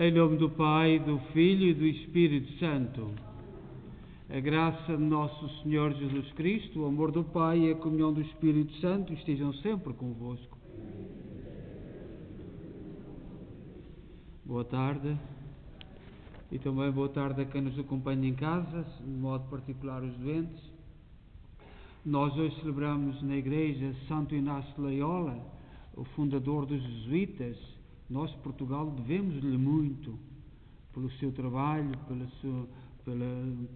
Em nome do Pai, do Filho e do Espírito Santo. A graça de nosso Senhor Jesus Cristo, o amor do Pai e a comunhão do Espírito Santo estejam sempre convosco. Boa tarde. E também boa tarde a quem nos acompanha em casa, de modo particular os doentes. Nós hoje celebramos na Igreja Santo Inácio de Loyola, o fundador dos jesuítas. Nós, Portugal, devemos-lhe muito pelo seu trabalho,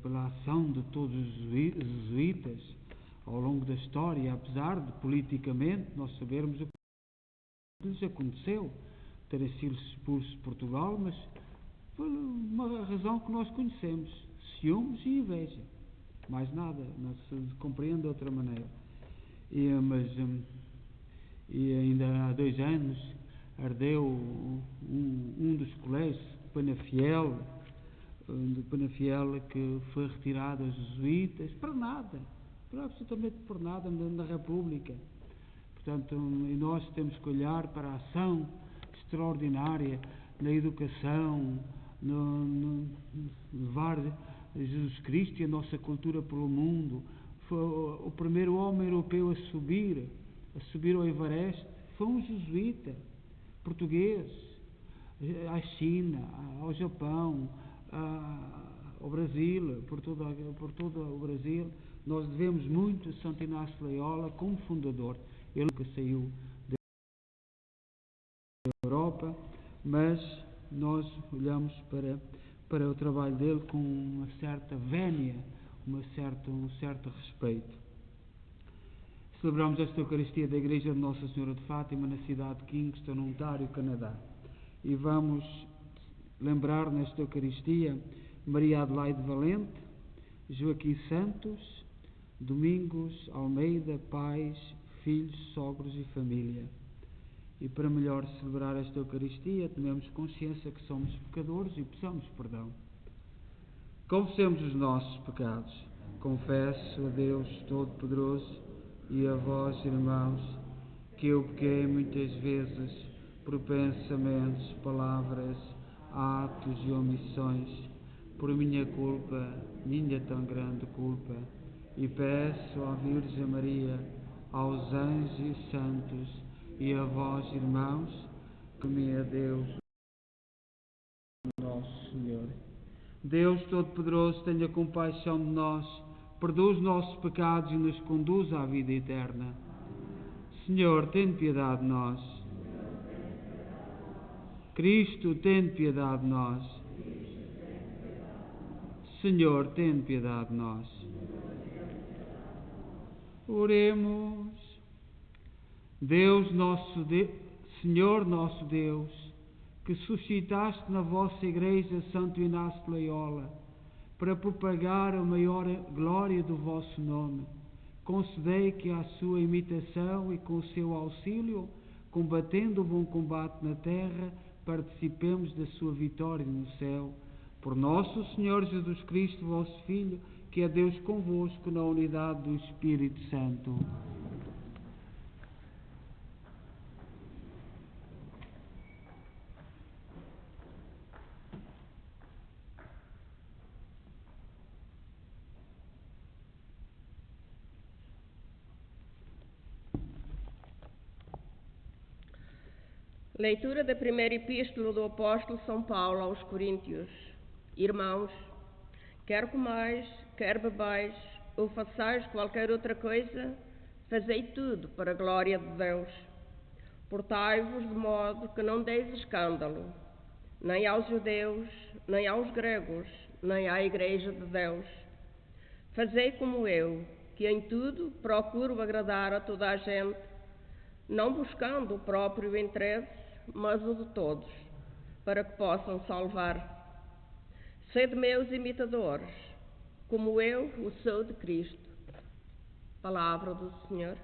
pela ação de todos os jesuítas ao longo da história, apesar de, politicamente, nós sabermos o que lhes aconteceu, terem sido expulsos de Portugal, mas por uma razão que nós conhecemos: ciúmes e inveja. Mais nada, não se compreende de outra maneira. E ainda há 2 anos ardeu um dos colégios de Penafiel, que foi retirado aos jesuítas, absolutamente por nada, na República. Portanto, e nós temos que olhar para a ação extraordinária na educação, levar Jesus Cristo e a nossa cultura pelo mundo. Foi o primeiro homem europeu a subir ao Everest, foi um jesuíta português. À China, ao Japão, ao Brasil, por todo o Brasil, nós devemos muito a Santo Inácio de Loyola como fundador. Ele nunca saiu da Europa, mas nós olhamos para o trabalho dele com uma certa vénia, um certo respeito. Celebramos esta Eucaristia da Igreja de Nossa Senhora de Fátima, na cidade de Kingston, no Ontário, Canadá. E vamos lembrar nesta Eucaristia Maria Adelaide Valente, Joaquim Santos, Domingos Almeida, pais, filhos, sogros e família. E para melhor celebrar esta Eucaristia, tenhamos consciência que somos pecadores e peçamos perdão. Confessemos os nossos pecados. Confesso a Deus Todo-Poderoso e a vós, irmãos, que eu pequei muitas vezes por pensamentos, palavras, atos e omissões, por minha culpa, minha tão grande culpa, e peço à Virgem Maria, aos anjos e santos e a vós, irmãos, que me é Deus nosso Senhor. Deus Todo-Poderoso, tenha compaixão de nós, perdoa os nossos pecados e nos conduz à vida eterna. Senhor, tem piedade de nós. Cristo, tem piedade de nós. Senhor, tem piedade de nós. Oremos. Senhor nosso Deus, que suscitaste na vossa Igreja Santo Inácio de Loyola para propagar a maior glória do vosso nome, concedei que à sua imitação e com o seu auxílio, combatendo o bom combate na terra, participemos da sua vitória no céu. Por nosso Senhor Jesus Cristo, vosso Filho, que é Deus convosco na unidade do Espírito Santo. Leitura da primeira epístola do apóstolo São Paulo aos Coríntios. Irmãos, quer comais, quer bebais, ou façais qualquer outra coisa, fazei tudo para a glória de Deus. Portai-vos de modo que não deis escândalo, nem aos judeus, nem aos gregos, nem à Igreja de Deus. Fazei como eu, que em tudo procuro agradar a toda a gente, não buscando o próprio interesse, mas o de todos, para que possam salvar. Sede meus imitadores, como eu o sou de Cristo. Palavra do Senhor.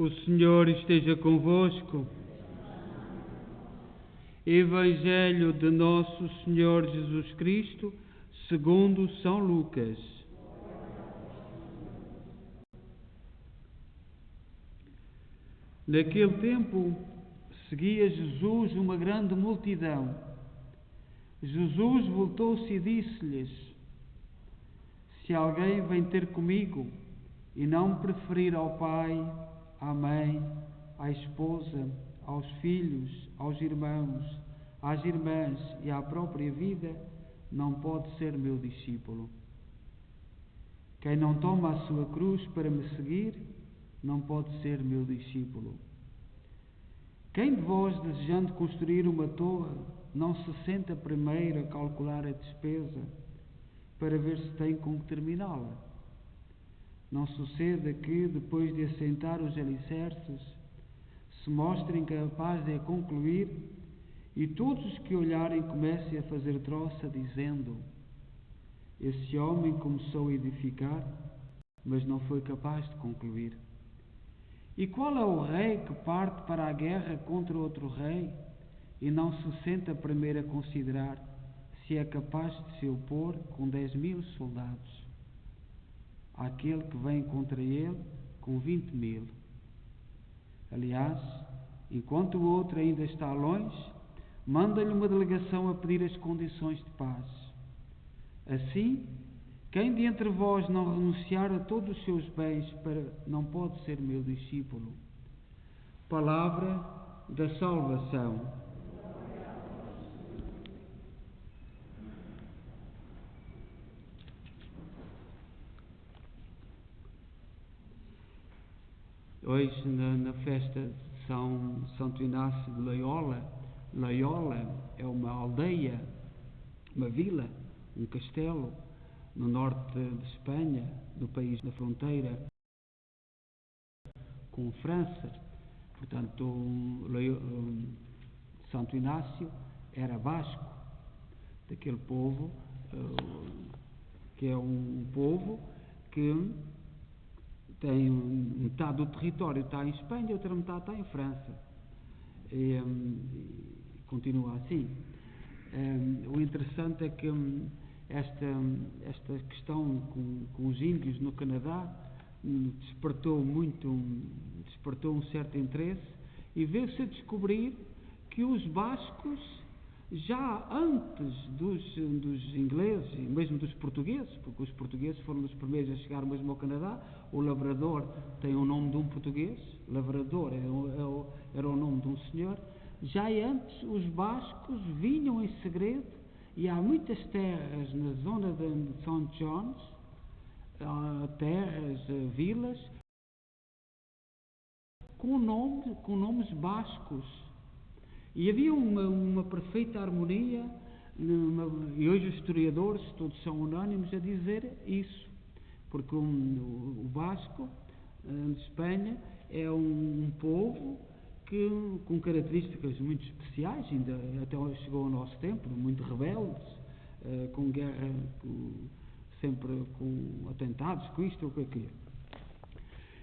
O Senhor esteja convosco. Evangelho de Nosso Senhor Jesus Cristo, segundo São Lucas. Naquele tempo, seguia Jesus uma grande multidão. Jesus voltou-se e disse-lhes: Se alguém vem ter comigo e não preferir ao pai, à mãe, à esposa, aos filhos, aos irmãos, às irmãs e à própria vida, não pode ser meu discípulo. Quem não toma a sua cruz para me seguir, não pode ser meu discípulo. Quem de vós, desejando construir uma torre, não se senta primeiro a calcular a despesa, para ver se tem com que terminá-la? Não suceda que, depois de assentar os alicerces, se mostre incapaz de a concluir e todos os que olharem comecem a fazer troça, dizendo: Esse homem começou a edificar, mas não foi capaz de concluir. E qual é o rei que parte para a guerra contra outro rei e não se senta primeiro a considerar se é capaz de se opor com 10.000 soldados àquele que vem contra ele com 20.000? Aliás, enquanto o outro ainda está longe, manda-lhe uma delegação a pedir as condições de paz. Assim, quem de entre vós não renunciar a todos os seus bens não pode ser meu discípulo. Palavra da salvação. Hoje, na festa de Santo Inácio de Loyola, é uma aldeia, uma vila, um castelo, no norte de Espanha, no país da fronteira com França. Portanto, Santo Inácio era basco, daquele povo, que é um povo que tem metade do território está em Espanha e outra metade está em França. E continua assim. O interessante é que esta questão com os índios no Canadá despertou um certo interesse, e veio-se a descobrir que os bascos, já antes dos ingleses e mesmo dos portugueses, porque os portugueses foram os primeiros a chegar mesmo ao Canadá. O lavrador tem o nome de um português, lavrador era o nome de um senhor. Já antes os bascos vinham em segredo, e há muitas terras na zona de St. John's, terras, vilas, com nomes bascos. E havia uma perfeita harmonia, e hoje os historiadores todos são unânimes a dizer isso, porque o basco de Espanha é um povo com características muito especiais, ainda até chegou ao nosso tempo, muito rebeldes, com guerra, sempre com atentados, com isto ou com aquilo.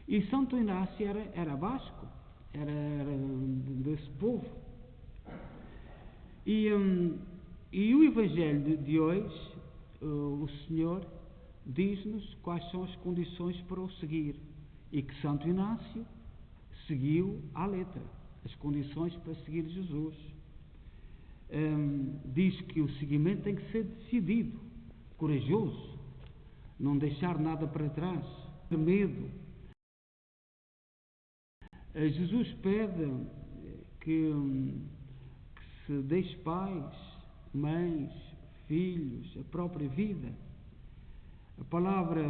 E Santo Inácio era basco, era desse povo. E o Evangelho de hoje, o Senhor diz-nos quais são as condições para o seguir, e que Santo Inácio seguiu à letra as condições para seguir Jesus. Diz que o seguimento tem que ser decidido, corajoso, não deixar nada para trás, ter medo. Jesus pede que se deixe pais, mães, filhos, a própria vida. A palavra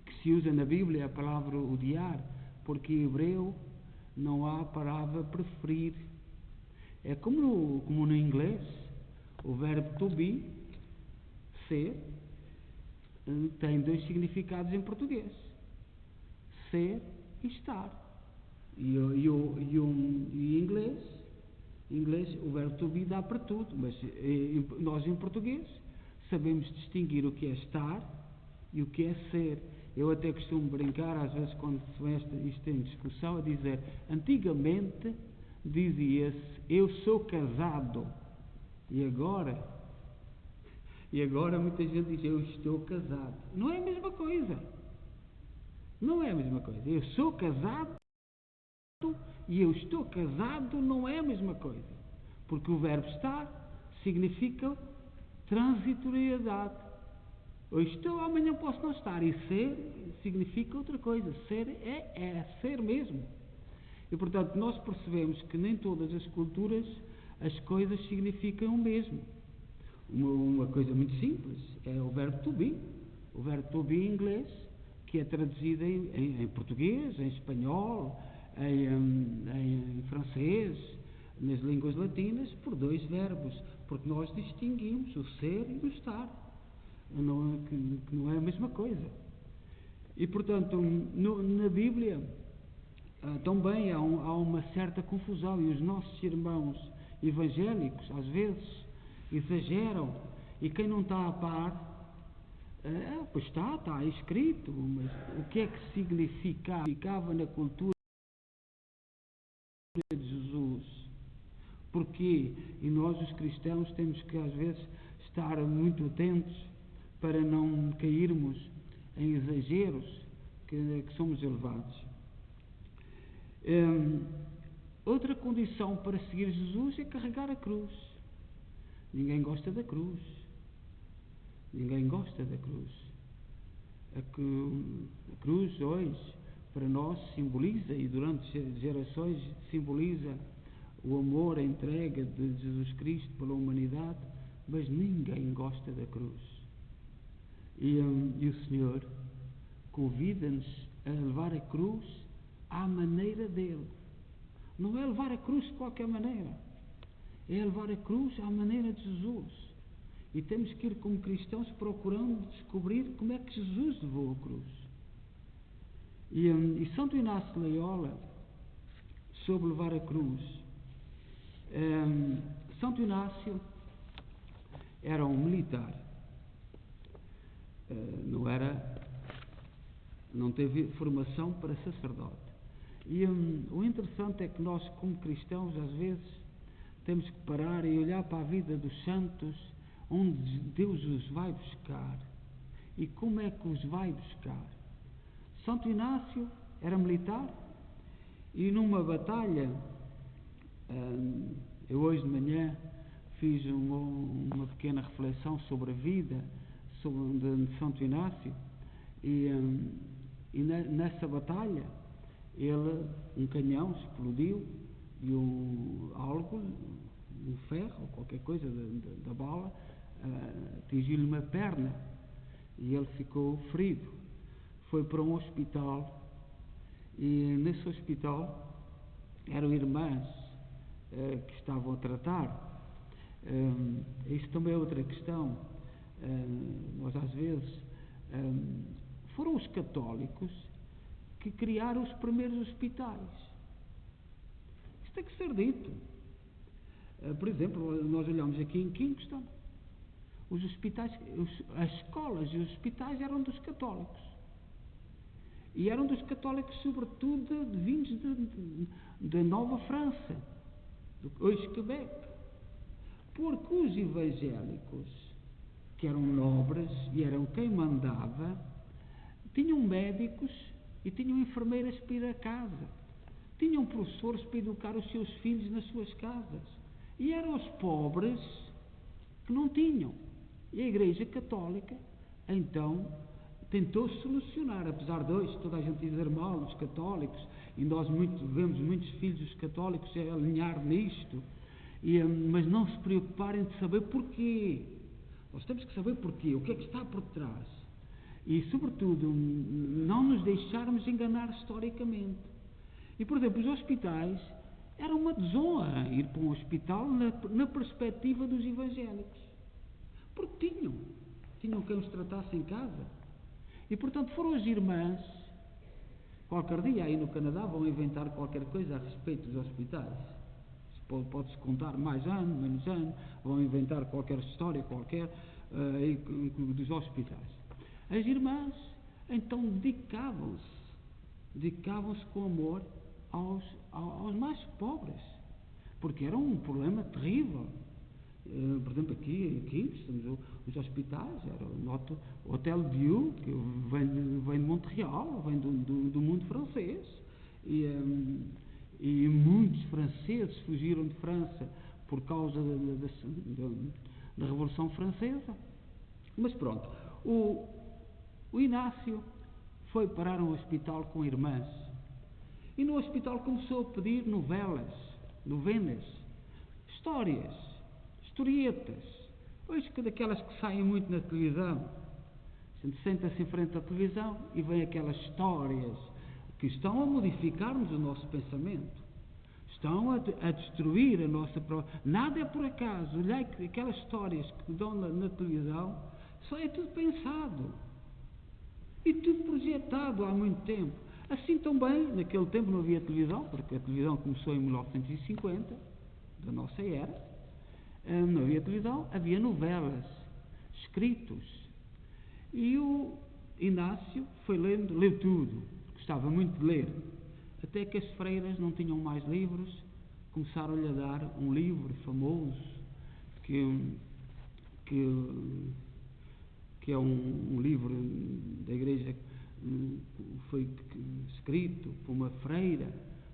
que se usa na Bíblia é a palavra odiar, porque em hebreu não há a palavra preferir. É como no inglês, o verbo to be, ser, tem dois significados em português: ser e estar. E em inglês o verbo to be dá para tudo, mas nós em português sabemos distinguir o que é estar e o que é ser. Eu até costumo brincar, às vezes, quando se vê isto em discussão, a dizer, antigamente dizia-se, eu sou casado, e agora muita gente diz, eu estou casado. Não é a mesma coisa. Não é a mesma coisa. Eu sou casado e eu estou casado não é a mesma coisa. Porque o verbo estar significa transitoriedade. Hoje estou, amanhã posso não estar. E ser significa outra coisa. Ser é ser mesmo. E portanto nós percebemos que nem todas as culturas as coisas significam o mesmo. Uma coisa muito simples é o verbo to be. O verbo to be em inglês, que é traduzido em português, em espanhol, em francês, nas línguas latinas, por dois verbos, porque nós distinguimos o ser e o estar, que não é a mesma coisa. E portanto, na Bíblia também há uma certa confusão, e os nossos irmãos evangélicos, às vezes, exageram, e quem não está a par, pois está escrito, mas o que é que significava na cultura de Jesus? Porquê? E nós, os cristãos, temos que às vezes estar muito atentos para não cairmos em exageros que somos elevados. Outra condição para seguir Jesus é carregar a cruz. Ninguém gosta da cruz. Ninguém gosta da cruz. A cruz hoje, para nós, simboliza, e durante gerações simboliza o amor, a entrega de Jesus Cristo pela humanidade, mas ninguém gosta da cruz. E o Senhor convida-nos a levar a cruz à maneira dele. Não é levar a cruz de qualquer maneira. É levar a cruz à maneira de Jesus. E temos que ir como cristãos procurando descobrir como é que Jesus levou a cruz. E Santo Inácio de Loyola, sobre levar a cruz, Santo Inácio era um militar. Não teve formação para sacerdote. E o interessante é que nós, como cristãos, às vezes temos que parar e olhar para a vida dos santos, onde Deus os vai buscar e como é que os vai buscar. Santo Inácio era militar e numa batalha, eu hoje de manhã fiz uma pequena reflexão sobre a vida de Santo Inácio e nessa batalha um canhão explodiu e um ferro ou qualquer coisa da bala atingiu-lhe uma perna e ele ficou ferido. Foi para um hospital e nesse hospital eram irmãs que estavam a tratar. Isso também é outra questão. Nós às vezes foram os católicos que criaram os primeiros hospitais. Isto tem que ser dito. Por exemplo, nós olhamos aqui em Kingston, os hospitais, as escolas e os hospitais eram dos católicos. E eram dos católicos, sobretudo, vindos da Nova França, hoje Quebec. Porque os evangélicos, que eram nobres e eram quem mandava, tinham médicos e tinham enfermeiras para ir a casa. Tinham professores para educar os seus filhos nas suas casas. E eram os pobres que não tinham. E a Igreja Católica, então, tentou solucionar, apesar de hoje toda a gente dizer mal dos católicos, e nós vemos muitos filhos dos católicos a alinhar nisto, mas não se preocuparem de saber porquê. Nós temos que saber porquê, o que é que está por trás. E, sobretudo, não nos deixarmos enganar historicamente. E, por exemplo, os hospitais, era uma desonra ir para um hospital na perspectiva dos evangélicos. Porque tinham quem os tratasse em casa. E, portanto, foram as irmãs, qualquer dia aí no Canadá vão inventar qualquer coisa a respeito dos hospitais. Pode-se contar mais ano, menos ano, vão inventar qualquer história qualquer dos hospitais. As irmãs Então dedicavam-se com amor aos mais pobres, porque era um problema terrível. Por exemplo, aqui temos os hospitais, era o Hotel Dieu, que vem de Montreal, vem do mundo francês, e muitos franceses fugiram de França por causa da Revolução Francesa. Mas pronto, o Inácio foi parar um hospital com irmãs, e no hospital começou a pedir novenas, histórias, historietas, hoje daquelas que saem muito na televisão. A gente senta-se em frente à televisão e vem aquelas histórias que estão a modificar-nos o nosso pensamento, estão a destruir a nossa própria... Nada é por acaso. Olhai que aquelas histórias que dão na televisão, só é tudo pensado e tudo projetado há muito tempo. Assim também, naquele tempo não havia televisão, porque a televisão começou em 1950, da nossa era. Não havia televisão, havia novelas, escritos. E o Inácio leu tudo, gostava muito de ler, até que as freiras não tinham mais livros, começaram-lhe a dar um livro famoso, que é um livro da igreja, foi escrito por uma freira,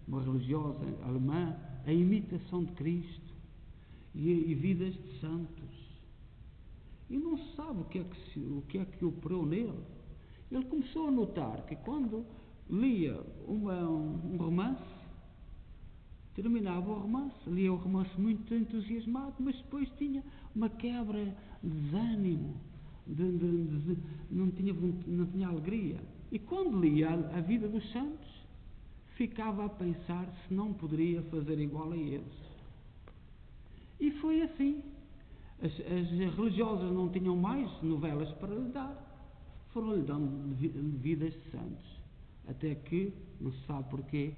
uma religiosa alemã, A Imitação de Cristo e Vidas de Santos. E não sabe o que é que operou nele. Ele começou a notar que quando lia um romance, terminava o romance, lia o romance muito entusiasmado, mas depois tinha uma quebra de desânimo, não tinha alegria. E quando lia a vida dos santos, ficava a pensar se não poderia fazer igual a eles. E foi assim. As religiosas não tinham mais novelas para lhe dar, foram-lhe dando vidas de santos, até que, não se sabe porquê,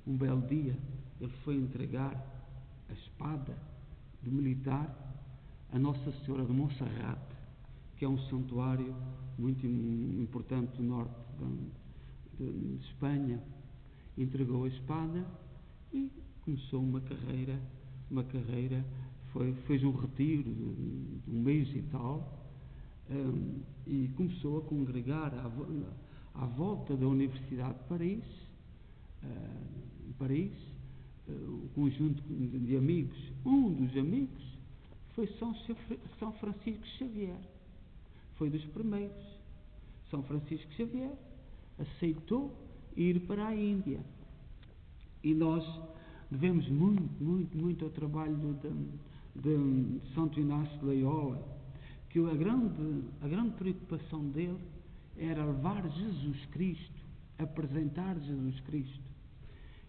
um belo dia ele foi entregar a espada de militar a Nossa Senhora de Monserrate, que é um santuário muito importante do norte de Espanha. Entregou a espada e começou uma carreira, fez um retiro de um mês e tal, e começou a congregar à volta da Universidade de Paris, um conjunto de amigos. Um dos amigos foi São Francisco Xavier, foi dos primeiros. São Francisco Xavier aceitou ir para a Índia, e nós devemos muito ao trabalho de Santo Inácio de Loyola, que a grande preocupação dele era levar Jesus Cristo, apresentar Jesus Cristo.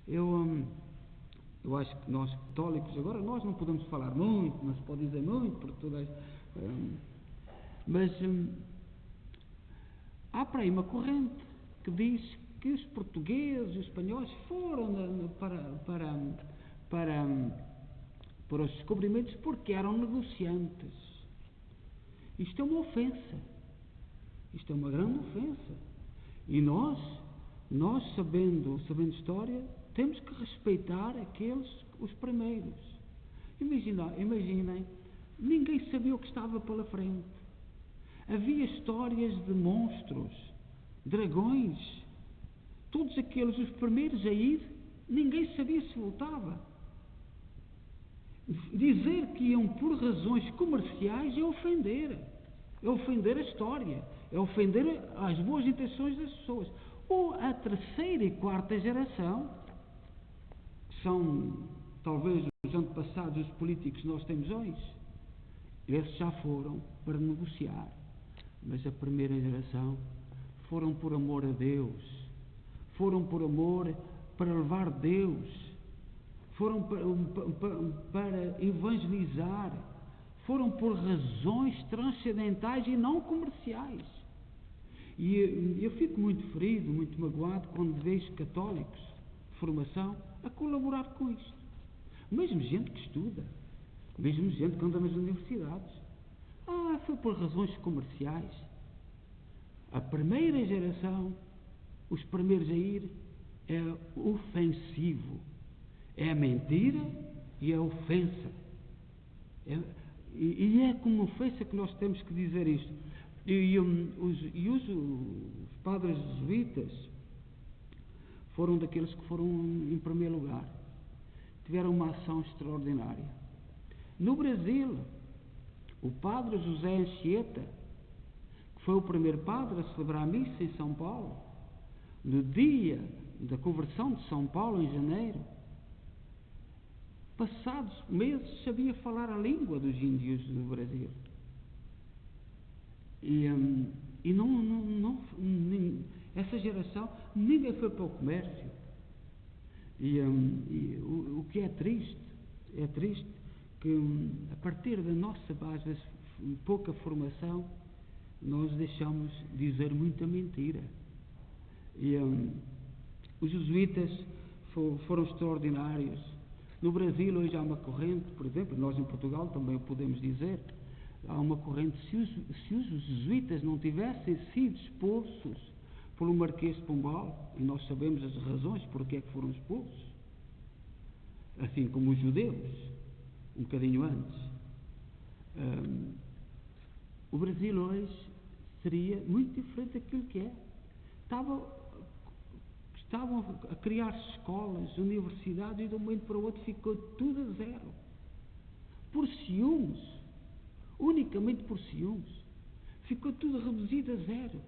Eu acho que nós católicos, agora nós não podemos falar muito, não se pode dizer muito, porque mas há para aí uma corrente que diz que os portugueses e os espanhóis foram para os descobrimentos porque eram negociantes. Isto é uma ofensa. Isto é uma grande ofensa. E nós sabendo história, temos que respeitar os primeiros. Imaginem, ninguém sabia o que estava pela frente. Havia histórias de monstros, dragões, todos aqueles, os primeiros a ir, ninguém sabia se voltava. Dizer que iam por razões comerciais é ofender a história, é ofender as boas intenções das pessoas. Ou a terceira e quarta geração, que são talvez os antepassados dos políticos que nós temos hoje, esses já foram para negociar, mas a primeira geração foram por amor a Deus, foram por amor para levar Deus, foram para evangelizar, foram por razões transcendentais e não comerciais. E eu fico muito ferido, muito magoado quando vejo católicos de formação a colaborar com isto. Mesmo gente que estuda, mesmo gente que anda nas universidades. Foi por razões comerciais. A primeira geração, os primeiros a ir, é ofensivo. É a mentira e a ofensa. E é como ofensa que nós temos que dizer isto. Os padres jesuítas foram daqueles que foram em primeiro lugar. Tiveram uma ação extraordinária. No Brasil, o padre José Anchieta, que foi o primeiro padre a celebrar a missa em São Paulo, no dia da conversão de São Paulo, em janeiro, passados meses sabia falar a língua dos índios do Brasil. Essa geração, ninguém foi para o comércio. O que é triste que a partir da nossa base, pouca formação, nós deixamos dizer muita mentira. Os jesuítas foram extraordinários. No Brasil hoje há uma corrente, por exemplo, nós em Portugal também o podemos dizer, há uma corrente, se os jesuítas não tivessem sido expulsos pelo Marquês de Pombal, e nós sabemos as razões porque é que foram expulsos, assim como os judeus, um bocadinho antes, o Brasil hoje seria muito diferente daquilo que é. Estavam a criar escolas, universidades, e de um momento para o outro ficou tudo a zero. Por ciúmes, unicamente por ciúmes, ficou tudo reduzido a zero.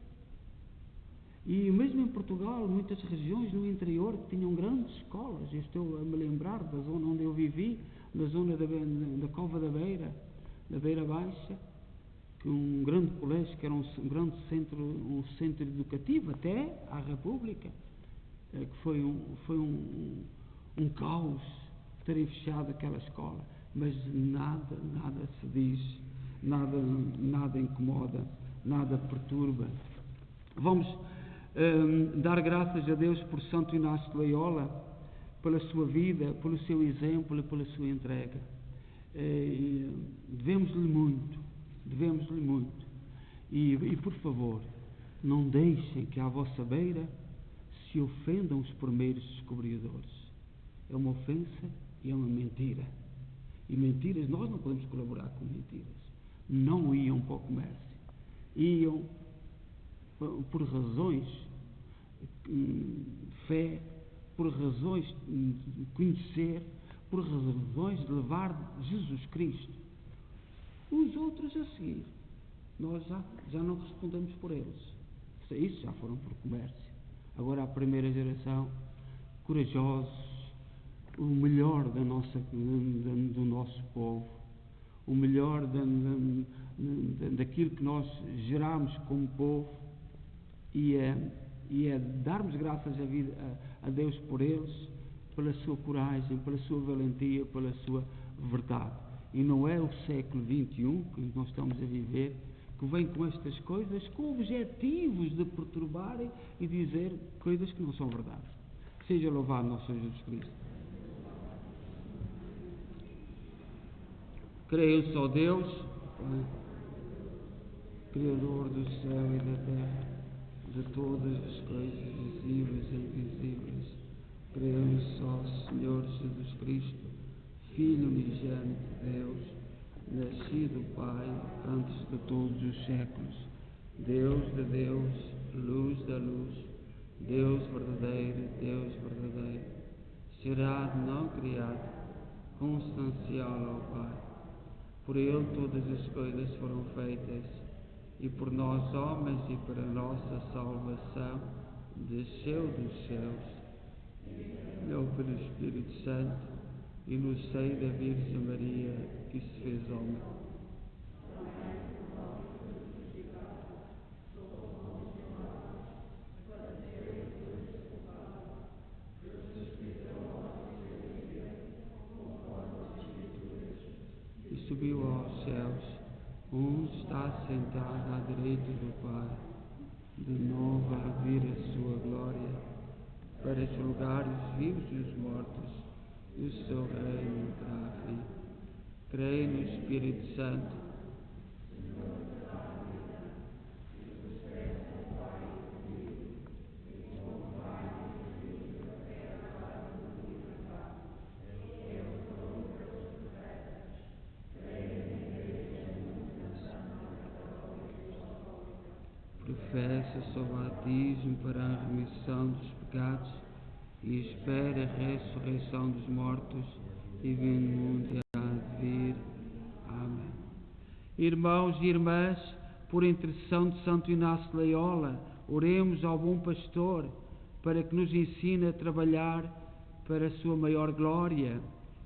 E mesmo em Portugal, muitas regiões no interior que tinham grandes escolas, eu estou a me lembrar da zona onde eu vivi, na zona da Cova da Beira Baixa, que um grande colégio, que era um grande centro educativo, até à República, que foi um caos terem fechado aquela escola, mas nada se diz, nada incomoda, nada perturba. Vamos dar graças a Deus por Santo Inácio de Loyola, pela sua vida, pelo seu exemplo e pela sua entrega. Devemos-lhe muito. E por favor, não deixem que à vossa beira se ofendam os primeiros descobridores. É uma ofensa e é uma mentira. E mentiras, nós não podemos colaborar com mentiras. Não iam para o comércio. Iam por razões de fé, por razões de conhecer, por razões de levar Jesus Cristo. Os outros a seguir, nós já não respondemos por eles. Isso já foram por comércio. Agora a primeira geração, corajosos, o melhor do nosso povo, o melhor daquilo que nós geramos como povo, e é darmos graças a Deus por eles, pela sua coragem, pela sua valentia, pela sua verdade. E não é o século XXI que nós estamos a viver que vem com estas coisas, com objetivos de perturbarem e dizer coisas que não são verdade. Seja louvado nosso Senhor Jesus Cristo. Creio só Deus, Pai, Criador do céu e da terra, de todas as coisas visíveis e invisíveis. Creio só Senhor Jesus Cristo, Filho unigênito de Deus, nascido Pai antes de todos os séculos, Deus de Deus, luz da luz, Deus verdadeiro, gerado, não criado, consubstancial ao Pai. Por Ele todas as coisas foram feitas, e por nós homens e para nossa salvação desceu dos céus, deu pelo Espírito Santo, e no seio da Virgem Maria que se fez homem. E subiu aos céus, onde está sentado à direita do Pai, de novo a vir a sua glória, para julgar os vivos e os mortos, e o seu reino terá fim. Creio no Espírito Santo, confessa só o batismo para a remissão dos pecados e espera a ressurreição dos mortos e vem no mundo que há de vir. Amém. Irmãos e irmãs, por intercessão de Santo Inácio de Loyola, oremos ao bom pastor para que nos ensine a trabalhar para a sua maior glória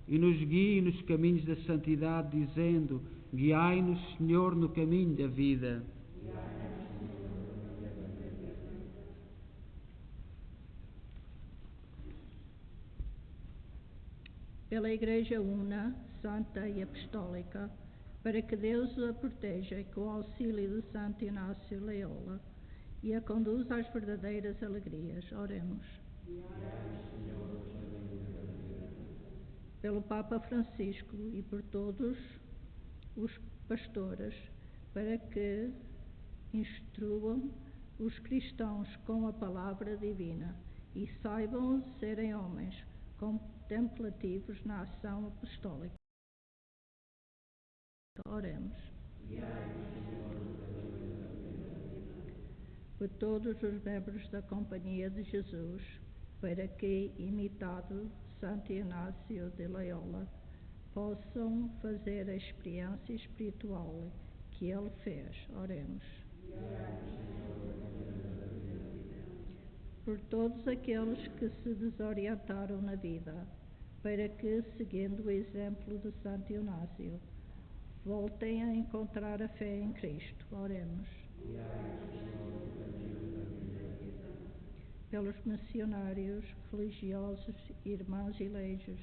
e nos guie nos caminhos da santidade, dizendo: guiai-nos, Senhor, no caminho da vida. Pela Igreja Una, Santa e Apostólica, para que Deus a proteja com o auxílio de Santo Inácio de Loyola e a conduza às verdadeiras alegrias. Oremos. Pelo Papa Francisco e por todos os pastores, para que instruam os cristãos com a palavra divina e saibam serem homens contemplativos na ação apostólica. Oremos. Por todos os membros da Companhia de Jesus, para que, imitado Santo Inácio de Loyola, possam fazer a experiência espiritual que ele fez. Oremos. Por todos aqueles que se desorientaram na vida, para que, seguindo o exemplo de Santo Inácio, voltem a encontrar a fé em Cristo. Oremos. Pelos missionários, religiosos, irmãos e leigos,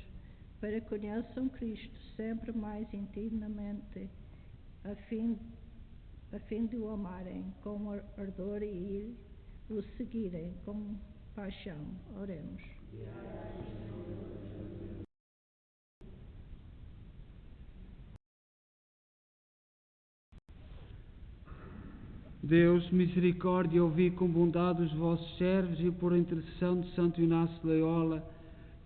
para que conheçam Cristo sempre mais intimamente, a fim de o amarem com ardor e o seguirem com paixão. Oremos. Deus, misericórdia, ouvi com bondade os vossos servos e por intercessão de Santo Inácio de Loyola,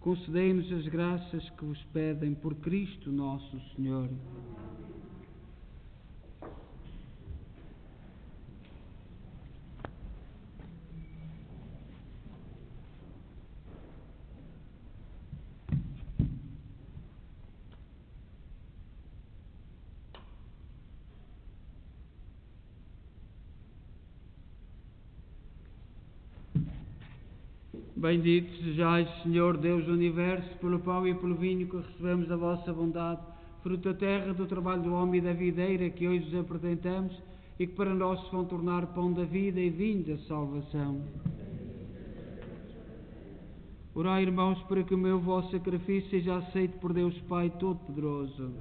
concedei-nos as graças que vos pedem por Cristo nosso Senhor. Bendito sejais, Senhor Deus do Universo, pelo pão e pelo vinho que recebemos da vossa bondade, fruto da terra, do trabalho do homem e da videira que hoje vos apresentamos e que para nós se vão tornar pão da vida e vinho da salvação. Orai, irmãos, para que o meu vosso sacrifício seja aceito por Deus Pai Todo-Poderoso.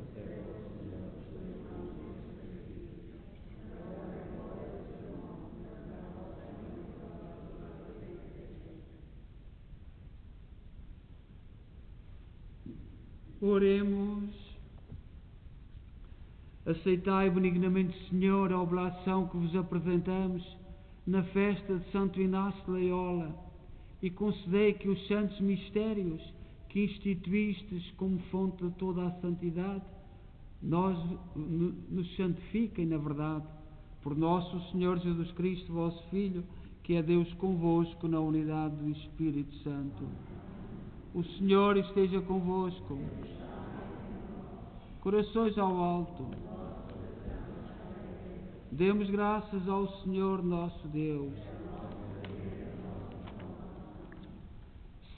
Oremos. Aceitai benignamente, Senhor, a oblação que vos apresentamos na festa de Santo Inácio de Loyola e concedei que os santos mistérios que instituístes como fonte de toda a santidade nos santifiquem na verdade. Por nosso Senhor Jesus Cristo, vosso Filho, que é Deus convosco na unidade do Espírito Santo. O Senhor esteja convosco. Corações ao alto. Demos graças ao Senhor nosso Deus.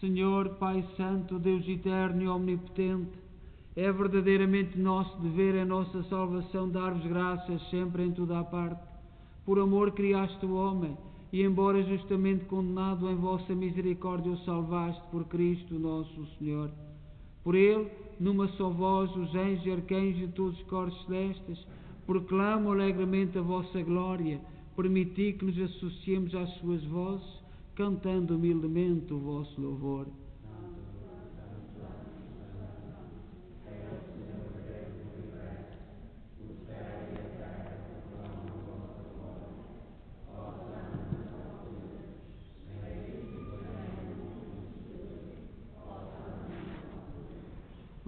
Senhor, Pai Santo, Deus eterno e omnipotente, é verdadeiramente nosso dever, é nossa salvação dar-vos graças sempre em toda a parte. Por amor criaste o homem, e embora justamente condenado, em vossa misericórdia o salvaste por Cristo nosso Senhor. Por ele, numa só voz, os anjos e arcanjos e todos os coros celestes proclamam alegremente a vossa glória. Permiti que nos associemos às suas vozes, cantando humildemente o vosso louvor.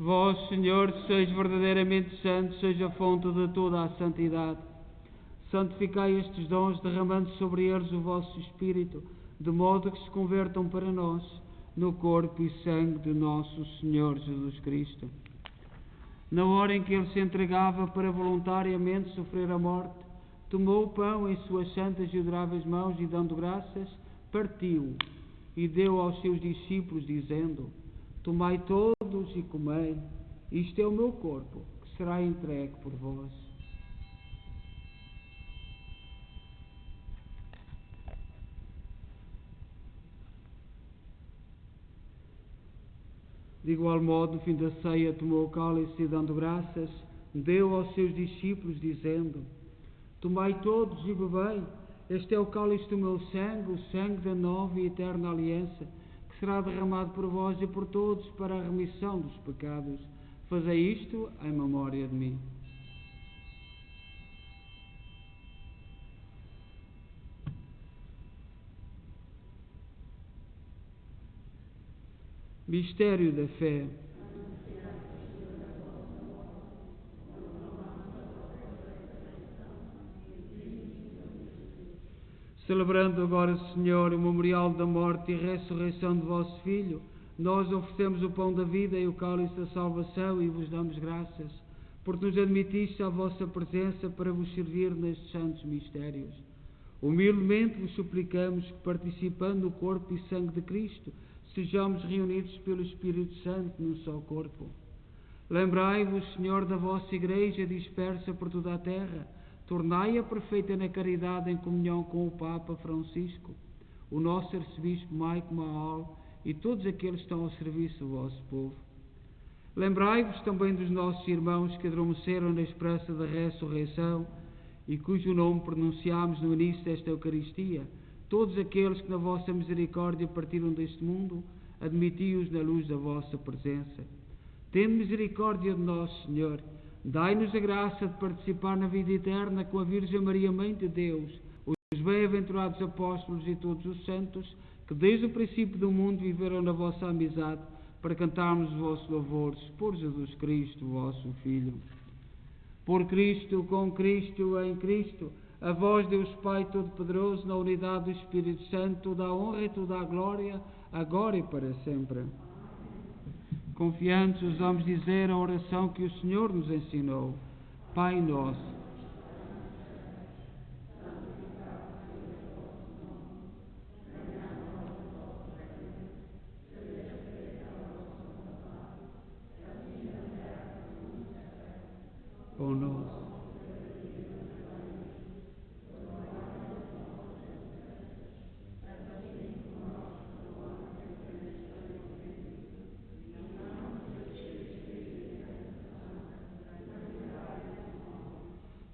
Vós, Senhor, sois verdadeiramente santos, sois a fonte de toda a santidade. santificai estes dons, derramando sobre eles o vosso Espírito, de modo que se convertam para nós no corpo e sangue de nosso Senhor Jesus Cristo. Na hora em que ele se entregava para voluntariamente sofrer a morte, tomou o pão em suas santas e adoráveis mãos e, dando graças, partiu e deu aos seus discípulos, dizendo: Tomai todos e comei, isto é o meu corpo, que será entregue por vós. De igual modo, no fim da ceia, tomou o cálice e, dando graças, deu aos seus discípulos, dizendo: Tomai todos e bebei, este é o cálice do meu sangue, o sangue da nova e eterna aliança, que será derramado por vós e por todos para a remissão dos pecados. Fazei isto em memória de mim. Mistério da fé. Celebrando agora, Senhor, o memorial da morte e ressurreição de vosso Filho, nós oferecemos o pão da vida e o cálice da salvação e vos damos graças, porque nos admitiste à vossa presença para vos servir nestes santos mistérios. Humildemente vos suplicamos que, participando no corpo e sangue de Cristo, sejamos reunidos pelo Espírito Santo num só corpo. Lembrai-vos, Senhor, da vossa Igreja dispersa por toda a terra, tornai-a perfeita na caridade em comunhão com o Papa Francisco, o nosso arcebispo Maico Mahal e todos aqueles que estão ao serviço do vosso povo. Lembrai-vos também dos nossos irmãos que adormeceram na esperança da ressurreição e cujo nome pronunciámos no início desta Eucaristia, todos aqueles que na vossa misericórdia partiram deste mundo, admiti-os na luz da vossa presença. Tende misericórdia de nós, Senhor. Dai-nos a graça de participar na vida eterna com a Virgem Maria, Mãe de Deus, os bem-aventurados apóstolos e todos os santos, que desde o princípio do mundo viveram na vossa amizade, para cantarmos os vossos louvores, por Jesus Cristo, vosso Filho. Por Cristo, com Cristo, em Cristo, a vós, Deus Pai Todo-Poderoso, na unidade do Espírito Santo, toda a honra e toda a glória, agora e para sempre. Confiantes, ousamos dizer a oração que o Senhor nos ensinou. Pai nosso. Pão nosso.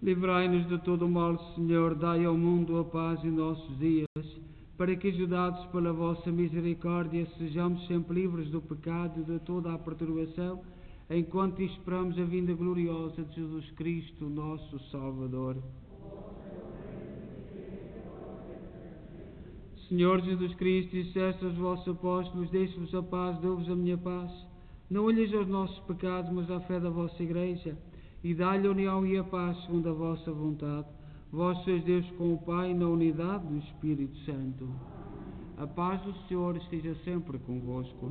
Livrai-nos de todo o mal, Senhor, dai ao mundo a paz em nossos dias, para que, ajudados pela vossa misericórdia, sejamos sempre livres do pecado e de toda a perturbação, enquanto esperamos a vinda gloriosa de Jesus Cristo, nosso Salvador. Senhor Jesus Cristo, disseste aos vossos apóstolos: deixe-vos a paz, dou-vos a minha paz. Não olheis aos nossos pecados, mas à fé da vossa Igreja, e dá-lhe a união e a paz segundo a vossa vontade. Vós sois Deus com o Pai, na unidade do Espírito Santo. A paz do Senhor esteja sempre convosco.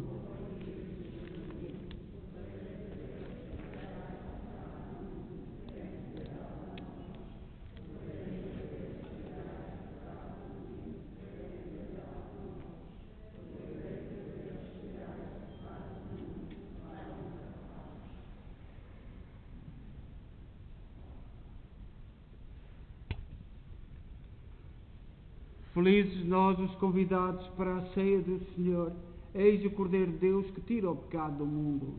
Felizes nós, os convidados para a ceia do Senhor. Eis o Cordeiro de Deus que tira o pecado do mundo.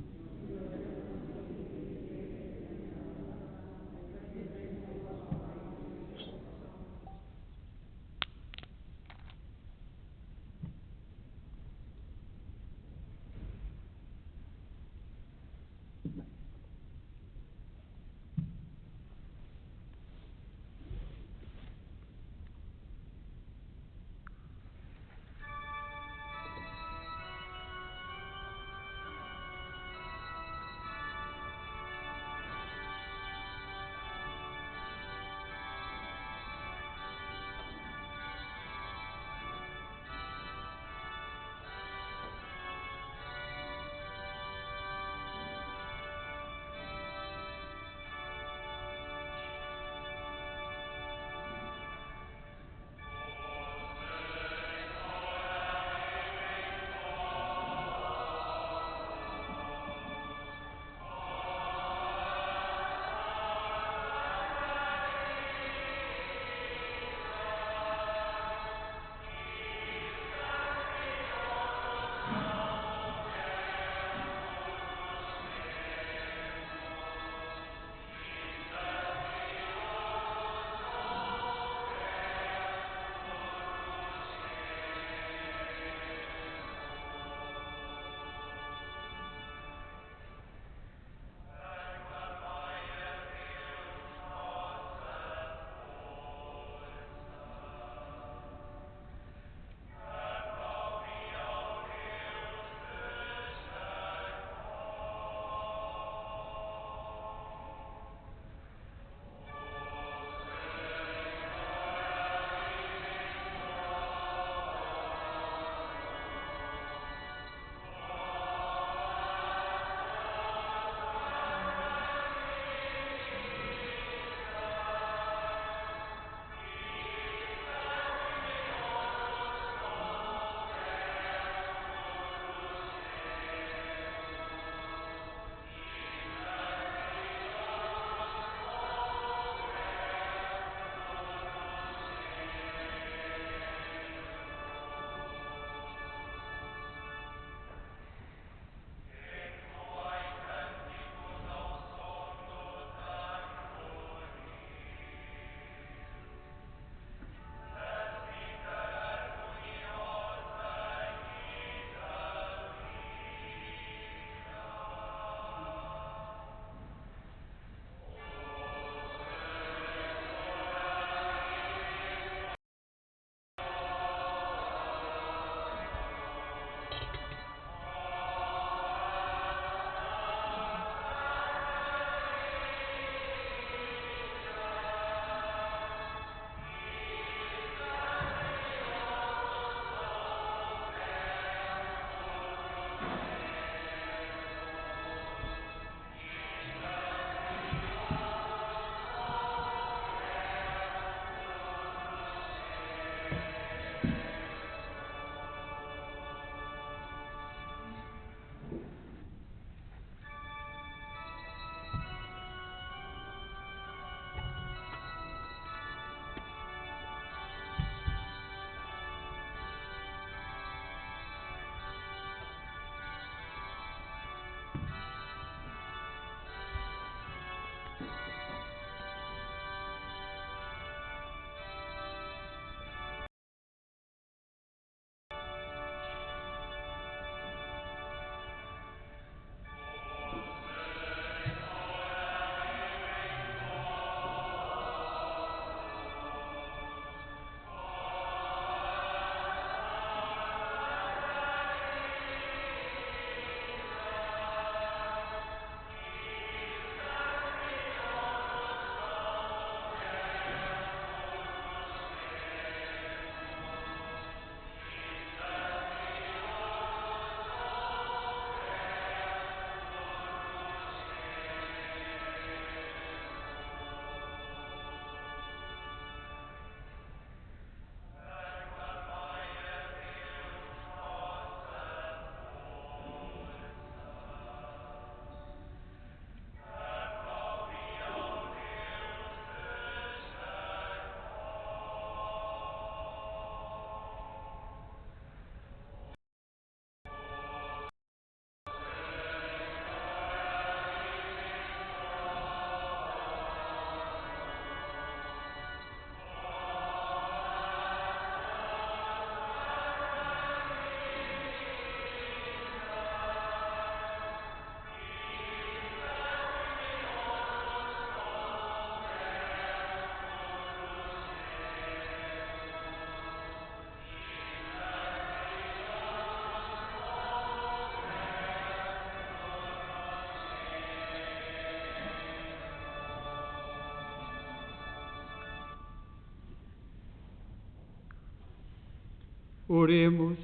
Oremos.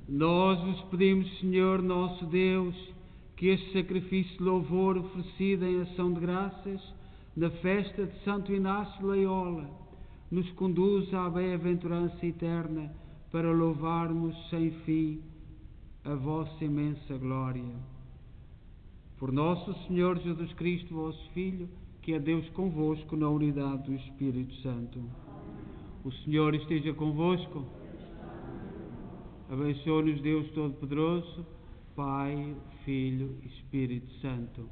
Nós vos pedimos, Senhor nosso Deus, que este sacrifício de louvor oferecido em ação de graças na festa de Santo Inácio de Loyola nos conduza à bem-aventurança eterna para louvarmos sem fim a vossa imensa glória. Por nosso Senhor Jesus Cristo, vosso Filho, que é Deus convosco na unidade do Espírito Santo. O Senhor esteja convosco. Abençoe-nos Deus Todo-Poderoso, Pai, Filho e Espírito Santo.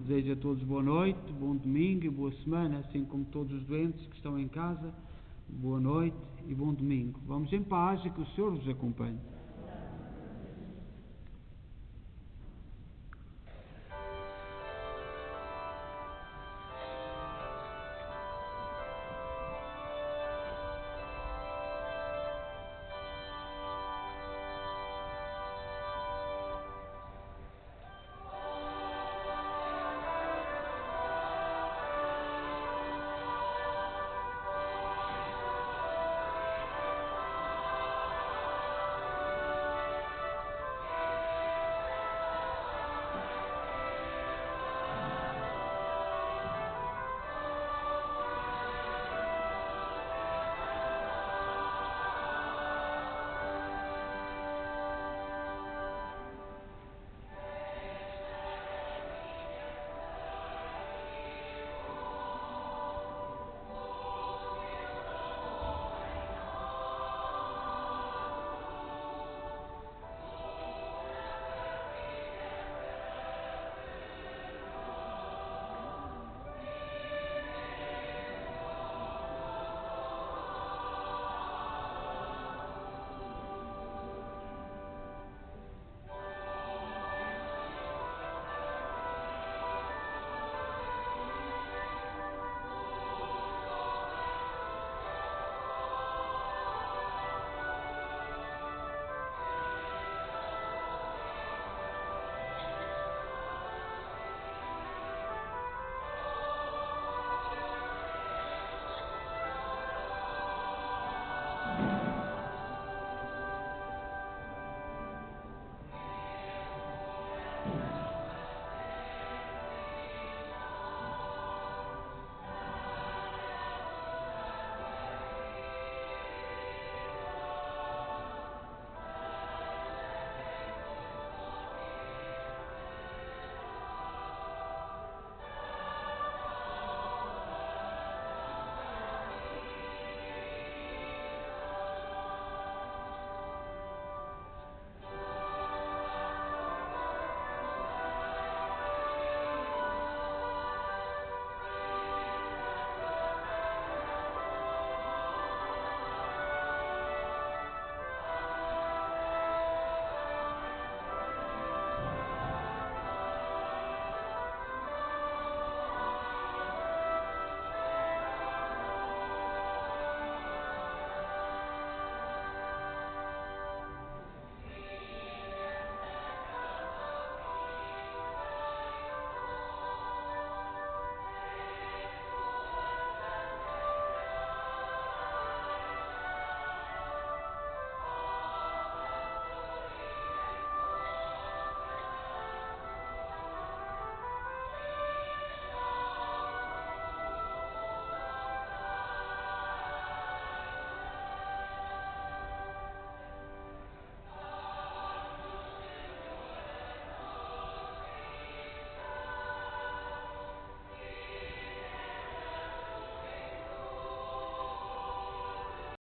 Desejo a todos boa noite, bom domingo e boa semana, assim como todos os doentes que estão em casa. Boa noite e bom domingo. Vamos em paz e que o Senhor vos acompanhe.